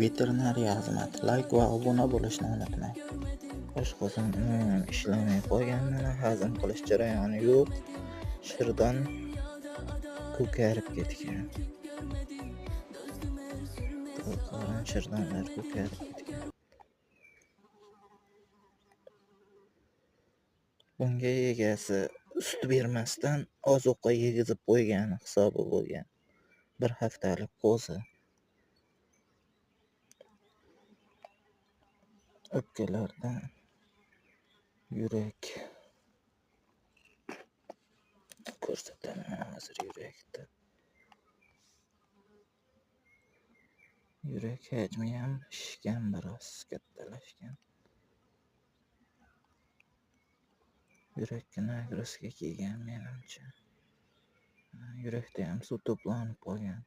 Veterinariya xizmati. Like va obuna bo'lishni unutmang. Oshqozon umuman ishlamay qolganini, hazm qilish jarayoni yo'q. Shirdan ko'karib ketgan. Qorin shirdonlar ko'karib ketgan. Bunga egasi sut bermasdan ozuqa yegizib qo'ygani hisobi bo'lgan. Bir haftalik qo'zi. O'pkalardan yurak ko'rsataman hozir yurakda. Yurak hajmi ham shishgan, biroz kattalashgan. Yurakka nagruzka kelgan menimcha. Yurakda ham suv to'planib qolgan.